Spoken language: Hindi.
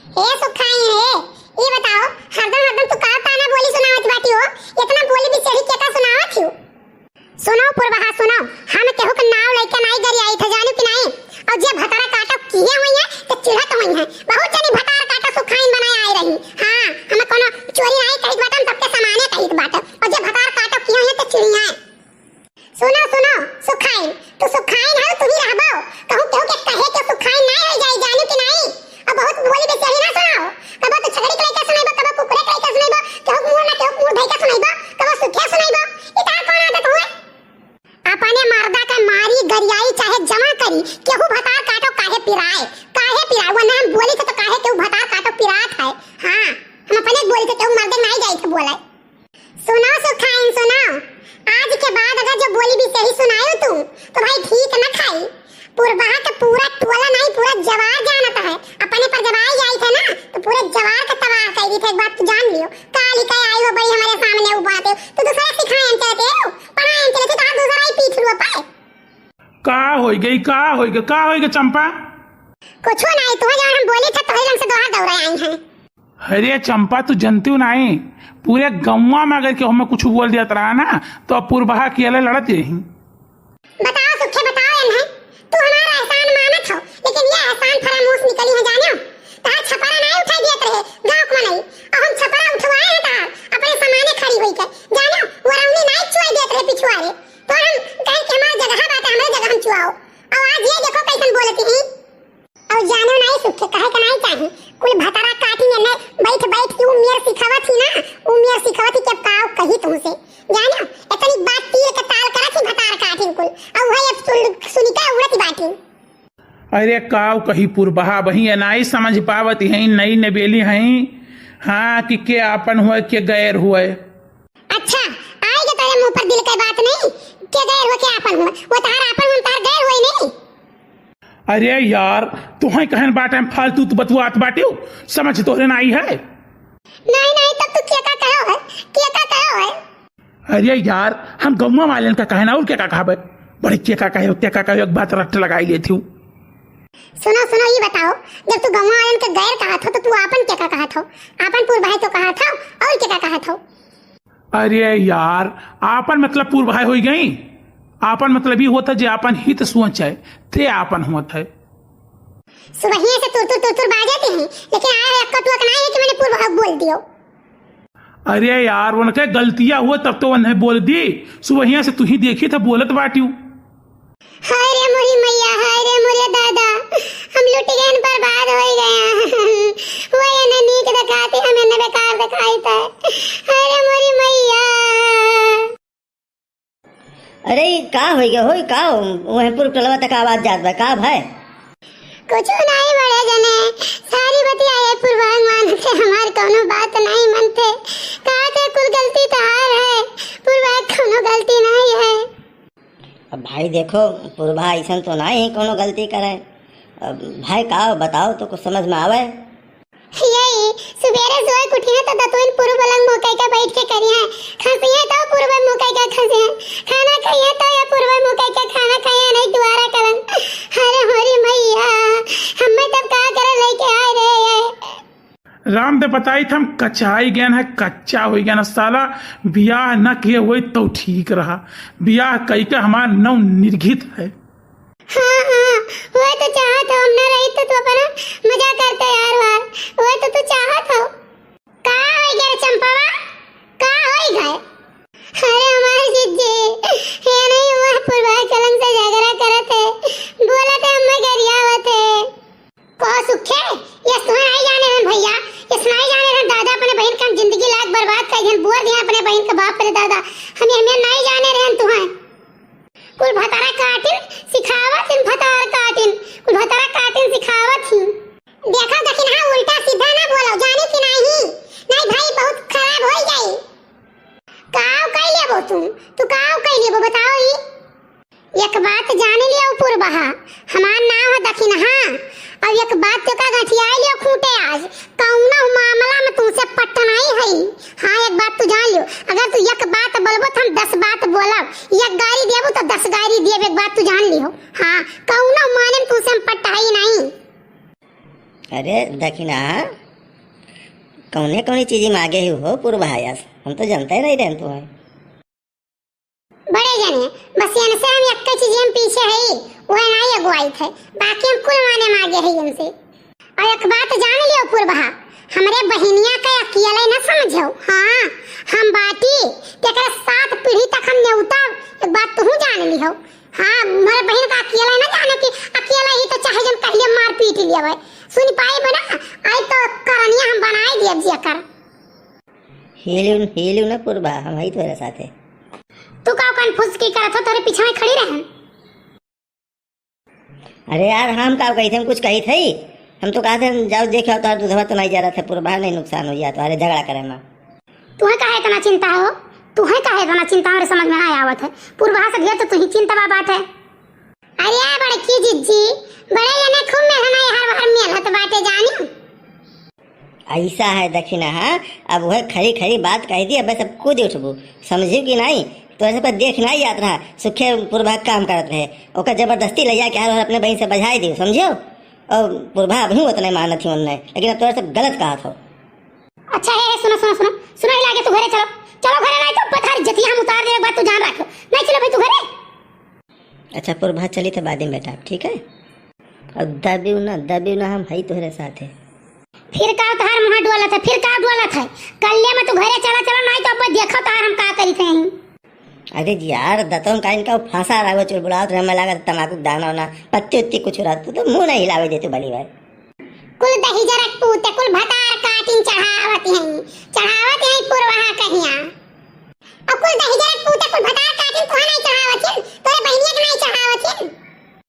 ए सुखाई है ये बताओ हरदम हरदम तू का ताना बोली सुनावत बाटी हो। इतना बोली भी सही केका सुनावत हो। सुनो पुरबहा सुनो, हम केहू के नाव लेके नहीं गरी आई थे जानू कि नहीं। और जे भतारा काटा किए हुई है तो चिढ़त हुई है। बहुत जनी भतारा काटा सुखाइन बनाए आई रही। हां हम कोनो चोरी नहीं कहित बाटन सबके सामाने कहित बाट। और जे भतारा काटा किए हुई है तो चिड़िया है। सुनो सुनो सुखाइन, तू सुखाइन है तू ही रहबो। कहूं केहू के कहे के सुखाइन नहीं हो जाई जानू कि नहीं। अब बहुत बोली भी सही ना सुनाओ। कबो तो छगड़ी के लइका सुनाइबो, कबो कुकुरे के लइका सुनाइबो, केहू मुंह ना केहू मुंह धइ के सुनाइबो, कबो सुखिया सुनाइबो। इता कौन आदत हुए। अपने मर्दा के मारी गरियाई चाहे जमा करी केहू भतार काटो काहे पिराए वरना हम बोली तो काहे केहू भतार काटो पिरात है। हां हम अपने बोली तो केहू मर्दे नहीं जाई थे बोले। सुनो सुखाइन सुनो, आज के बाद अगर जो बोली भी सही सुनायो तू तो भाई ठीक न खाई। पुरबहा के पूरा टोला नहीं पूरा जवार जानता है। अपने पर जब आई जाई थे ना तो पूरे जवार का तबाह कर दी थे। एक बात तू जान लियो। काली कह आई हो भाई हमारे सामने उबाते तो दूसरा सिखाएं चाहते हो पढ़ाएं चले तो दूसरा ही पीछ लुआ पाए। का होई गई चंपा। कुछ नहीं तू जान हम बोली थे तो ही से दोहरा दौड़ा आई हैं। अरे चंपा तू जानती हूँ नहीं, पूरे गौवा में अगर के हमें कुछ बोल दिया रहा ना तो पुरबहा की अलग लड़त रही। बताओ सुखे बताओ इन्हें, तू हमारा एहसान मानत हो लेकिन ये एहसान फरामोश निकली है जानो। तार छपरा नहीं उठा दिया रहे गांव को नहीं और हम छपरा उठवाए हैं तार अपने सामाने खड़ी हुई के जानो। वराउनी नहीं चुआ देत रहे पिछुआरे तो हम कहीं के हमारी जगह बात है हमारी जगह हम चुआओ। और आज ये देखो कैसन बोलती है। और जानो नहीं सुखे कहे का नहीं चाहिए कुल भतारा काटी ने बैठ बैठ के उमेर सिखावत थी ना, उमेर सिखावत थी के पाव कही तुमसे जानो। इतनी बात तीर के ताल करत थी भतार काटी कुल और वही अब सुनिका उड़ती बाटी। अरे काव कही पुरबहा वही नहीं समझ पावती है नई नबेली है। हाँ कि के आपन हुए के गैर हुए। अच्छा आएगा तेरे मुंह पर दिल की बात नहीं के गैर हो के आपन हुए वो तार आपन हुए तार गैर हुए नहीं। अरे यार तुहें कहन बाटे में फालतू तू बतुआत बाटियो समझ तोरे नहीं है। नहीं नहीं तब तू क्या कहो है क्या कहो है। अरे यार हम गौवा वाले का कहना और क्या कहा बड़े क्या कहे एक बात रट लगाई लेती हूँ। सुनो सुनो ये बताओ जब तू गौवा वाले के गैर कहा था तो तू आपन क्या कहा था। आपन पुरभाई तो कहा था और क्या कहा था। अरे यार आपन मतलब पुरभाई हो गई। आपन मतलब ये होता जे आपन हित सोचे ते आपन होत है। सुबह से तुर बाजते हैं लेकिन आया एक तो नहीं है कि मैंने पुरभाई बोल दियो। अरे यार उनके गलतियां हुआ तब तो उन्हें बोल दी सुबह से तू ही देखी था बोलत बाटियो। हाय रे मोरी मैया हाय रे मोरे दादा हम लुट गए बर्बाद हो गए। वो ये नीक दिखाते हमें न बेकार दिखाई था। हाय रे मोरी मैया। अरे का हो गया होई का वहीं पूरा टलवा तक आवाज जात बा का भाई। कुछ नहीं बड़े जने सारी बतियाए पुरवान मानते हमार कोनो बात नहीं मनते कहा के कुल गलती तार है पुरवा कोनो गलती नहीं है। अब भाई देखो पुरभा ऐसा तो नहीं कोनो गलती करे। अब भाई का बताओ तो कुछ समझ में आवे। यही सुबेरे सोए उठी है तो दतुन पूर्व लंग मोके के बैठ के करी है खसी है तो पूर्व मोके के खसी है खाना खाइए तो या पूर्व मोके के खाना खाइए नहीं दोबारा करन। अरे हरी मैया हमें तब का करे लेके आए रे। राम दे बताई था हम कच्चाई गया है कच्चा हो गया ना साला बियाह न किए हुए तो ठीक रहा। बियाह कई के हमारा नव निर्घित है। हाँ वो तो चाहत हो हम ना रही तो तू अपना मजा करते यार वार वो तो तू चाहत हो। का हो गया चंपावा का हो गए। अरे हमारे जिज्जे ये नहीं हुआ पुरवा कलम से झगड़ा करते बोला था हम गरियावत है को सुखे ये सुन आई जाने हैं भैया ये सुनाई जाने हैं दादा अपने बहन का जिंदगी लाख बर्बाद कर जन बुआ दिया अपने बहन का बाप रे दादा हम नहीं जाने रहे तुम्हें कुल भतारा काटिन सिखावत इन भतार काटिन कुल भतारा काटिन सिखावत ही। देखा दखिन हां उल्टा सीधा ना बोलो जाने की नहीं भाई बहुत खराब हो जाए। काव कह लेबो तू काव कह लेबो बताओ ही। एक बात जान लियो पुरबहा हमार नाम है दखिन हां और एक बात तो का गठिया लियो खूंटे आज कौना मामला में तुमसे पटना ही है। हां एक बात तू जान लियो अगर तू एक बात बोलबो तो हम 10 बात बोलब एक गाड़ी देबो तो 10 गाड़ी देब एक बात तू जान लियो। हां कौना माने तुमसे हम पटाई नहीं। अरे दक्षिणा कौने कौनी चीज मांगे ही हो पूर्वाया से, हम तो जानते ही नहीं रहते हैं। बड़े जने बस इनसे हम एक चीज हम पीछे है वो नहीं अगुवाई थे, बाकी हम कुल माने मांगे है इनसे। और एक बात जान लियो पूर्वा, हमरे बहनिया का अकेले न समझो। हाँ हम बाटी तेरे 7 पीढ़ी तक हम नेउता, एक बात तू जान लियो। हाँ मोरे बहन का अकेले न जाने कि अकेला ही तो चाहे जन कहिए मार पीट लिया भाई, सुन पाई बना आई तो करनिया हम बनाए दिए जिया कर। हिलू न पूर्वा, हम ही तोरे साथे। तू का कन्फ्यूज की करत हो, तेरे पीछे में खड़ी रहन। अरे यार हम का कही थे, हम कुछ कही थी, हम तो कहा थे जाओ देखो तो दूधवा तो नहीं जा रहा था पूर्वा, नहीं नुकसान हो गया तो अरे झगड़ा करे ना। तुम्हें काहे इतना चिंता हो, तुम्हें काहे इतना चिंता मेरे समझ में नहीं आवत है। पूर्वा से गया तो तू ही चिंता बा बात है। अरे बड़की जिज्जी बड़े जने खूब मेहना हर बार मेहनत बाटे जानी। ऐसा है दक्षिणा, अब वह खरी खरी बात कह दी, अब सब कूद उठबू, समझू कि नहीं? तो ऐसे पर देख नहीं याद रहा, सुखे पूर्वा काम करते रहे, ओका जबरदस्ती ले जाके हर अपने बहन से बजाई दी, समझो? और पूर्वा अभी उतना मानत थी उनने, लेकिन अब तो सब गलत कहा था। अच्छा है, सुनो सुनो सुनो सुनो, ही लागे तू घरे चलो, चलो घरे, नहीं तो पथार जतिया हम उतार दे, बात तू ध्यान रख। नहीं चलो भाई तू घरे। अच्छा पूर्वा चली तो बाद में बेटा, ठीक है? अब दबी ना हम है तोहरे साथ है। फिर का तार मुंह डोलत है, फिर का डोलत है, कल्ले में तू घरे चला चलो, नहीं तो अब देखो तार हम का करी थे। अरे यार दतों का इनका फांसा रहा चुल बुलाओ, तो हमें लगा तमाकू दाना होना पत्ती उत्ती कुछ रहा, तू तो मुंह नहीं हिलावे देते भली भाई। कुल दही जरक पूते कुल भतार काटिन चढ़ावत हैं पूर्वा कहिया। अब कुल दही जरक पूते कुल भतार काटिन को नहीं चढ़ावत हैं, तोरे बहनिया के नहीं चढ़ावत हैं।